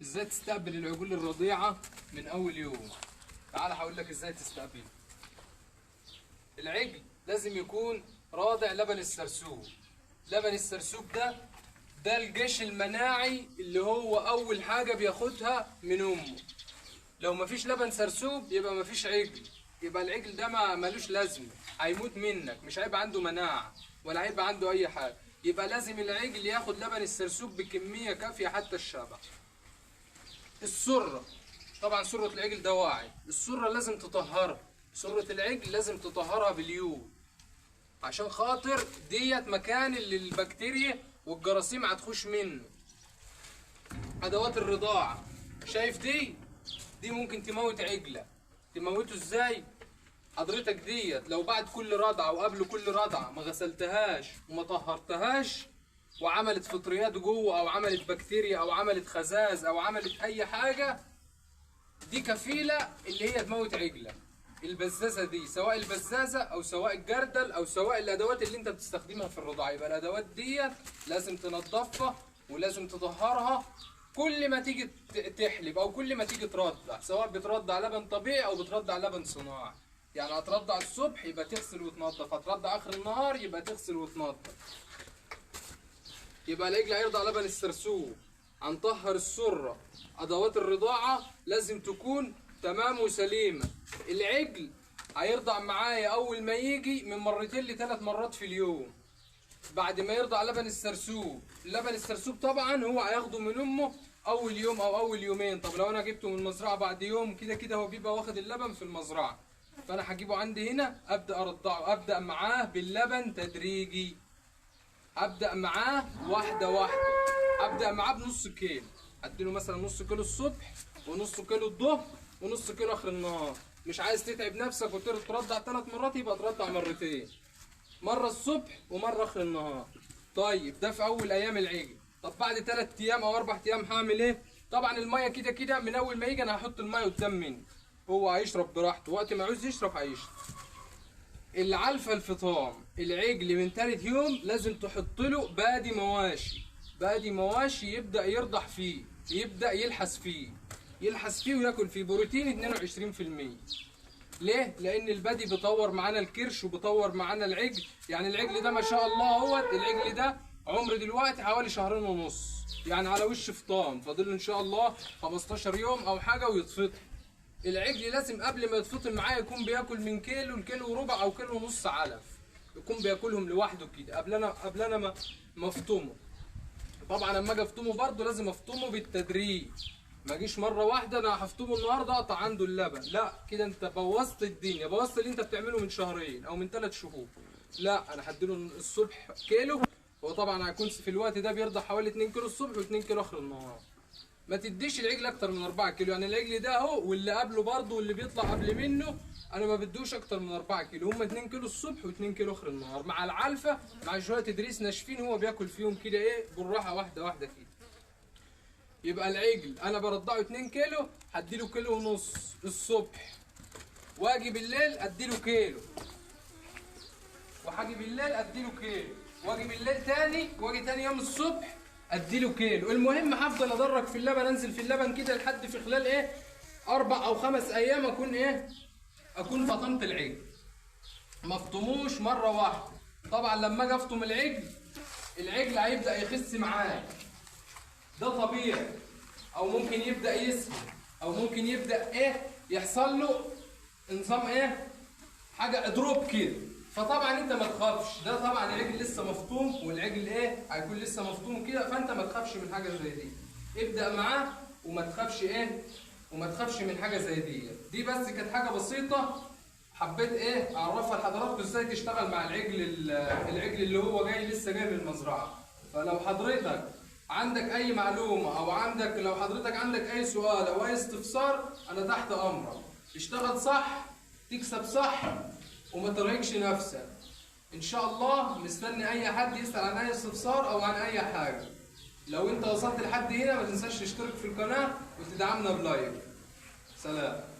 ازاي تستقبل العجول الرضيعة من اول يوم؟ تعال هقول لك ازاي تستقبل. العجل لازم يكون راضع لبن السرسوب. لبن السرسوب ده الجيش المناعي اللي هو اول حاجة بياخدها من امه. لو مفيش لبن سرسوب يبقى مفيش عجل، يبقى العجل ده ملوش لازمة، هيموت منك، مش هيبقى عنده مناعة ولا هيبقى عنده اي حاجة. يبقى لازم العجل ياخد لبن السرسوب بكمية كافية حتى الشبع. السرة، طبعا سرة العجل ده واعي، السرة لازم تطهرها، سرة العجل لازم تطهرها باليود عشان خاطر ديت مكان اللي البكتيريا والجراثيم هتخش منه. ادوات الرضاعة، شايف دي ممكن تموت عجلة. تموته ازاي؟ حضرتك ديت لو بعد كل رضعة وقبل كل رضعة ما غسلتهاش وما طهرتهاش وعملت فطريات جوه او عملت بكتيريا او عملت خزاز او عملت اي حاجة، دي كفيلة اللي هي تموت عجلة. البزازة دي سواء البزازة او سواء الجردل او سواء الادوات اللي انت بتستخدمها في الرضاعة، يبقى الادوات ديت لازم تنظفها ولازم تطهرها كل ما تيجي تحلب او كل ما تيجي ترضع، سواء بترضع لبن طبيعي او بترضع لبن صناعي. يعني هترضع الصبح يبقى تغسل وتنظف، هترضع اخر النهار يبقى تغسل وتنظف. يبقى العجل هيرضع لبن السرسوب، هنطهر السرة. ادوات الرضاعة لازم تكون تمام وسليمة. العجل هيرضع معايا اول ما يجي من 2 ل 3 مرات في اليوم بعد ما يرضع لبن السرسوب. لبن السرسوب طبعا هو هياخده من امه اول يوم او اول يومين. طب لو انا جبته من المزرعة بعد يوم، كده هو بيبقى واخد اللبن في المزرعة، فانا هجيبه عندي هنا ابدا ارضعه، ابدا معاه باللبن تدريجي، ابدا معاه واحده واحده. ابدا معاه بنص كيلو، اديله مثلا نص كيلو الصبح ونص كيلو الظهر ونص كيلو اخر النهار. مش عايز تتعب نفسك وترضع 3 مرات يبقى ترضع مرتين، مره الصبح ومره اخر النهار. طيب ده في اول ايام العجل. طب بعد 3 ايام او 4 ايام هعمل ايه؟ طبعا الميه كده من اول ما يجي انا هحط الميه قدام مني، هو هيشرب براحته، وقت ما عاوز يشرب هيشرب. العلفة الفطام، العجل من 3 يوم لازم تحط له بادي مواشي. بادي مواشي يبدأ يرضع فيه، يبدأ يلحس فيه وياكل فيه بروتين 22%. ليه؟ لأن البادي بيطور معانا الكرش وبيطور معانا العجل. يعني العجل ده ما شاء الله العجل ده عمر دلوقتي حوالي 2.5 شهر، يعني على وش فطام، فاضل له إن شاء الله 15 يوم أو حاجة ويتفطم. العجل لازم قبل ما يتفطم معايا يكون بياكل من كيلو لكيلو وربع او كيلو ونص علف، يكون بياكلهم لوحده كده قبل انا ما افطمه. طبعا لما اجي افطمه برضه لازم افطمه بالتدريج، ما اجيش مره واحده انا هفطمه النهارده اقطع عنده اللبن، لا كده انت بوظت الدنيا، بوظت اللي انت بتعمله من 2 او من 3 شهور. لا انا هديله الصبح كيلو، هو طبعا هيكون في الوقت ده بيرضع حوالي 2 كيلو الصبح و2 كيلو اخر النهار. ما تديش العجل اكتر من 4 كيلو، يعني العجل ده اهو واللي قبله برضه واللي بيطلع قبل منه انا ما بدوش اكتر من 4 كيلو، هم 2 كيلو الصبح و2 كيلو اخر النهار مع العلفه مع شويه تدريس ناشفين، هو بياكل فيهم كده بالراحه واحده واحده كده. يبقى العجل انا برضعه 2 كيلو، هديله كيلو ونص الصبح، واجي بالليل اديله كيلو، وهاجي بالليل اديله كيلو، واجي بالليل تاني، واجي تاني يوم الصبح اديله كيلو. المهم هفضل ادرج في اللبن، انزل في اللبن كده لحد في خلال 4 أو 5 ايام اكون فطمت العجل، ما افطموش مره واحده. طبعا لما اجي افطم العجل هيبدا يخس معايا، ده طبيعي، او ممكن يبدا يسمن، او ممكن يبدا يحصل له نظام حاجه اضروب كده. فطبعا انت ما تخافش، ده طبعا العجل لسه مفطوم، والعجل هيكون لسه مفطوم كده، فانت ما تخافش من حاجه زي دي، ابدا معاه وما تخافش وما تخافش من حاجه زي دي بس كانت حاجه بسيطه حبيت اعرفها لحضراتكم ازاي تشتغل مع العجل اللي هو لسه جاي من المزرعه. فلو حضرتك عندك اي معلومه او لو حضرتك عندك اي سؤال او اي استفسار انا تحت امرك. اشتغل صح تكسب صح وما ترهقش نفسك. ان شاء الله مستني اي حد يسأل عن اي استفسار او عن اي حاجة. لو انت وصلت لحد هنا ما تنساش تشترك في القناة وتدعمنا بلايك. سلام.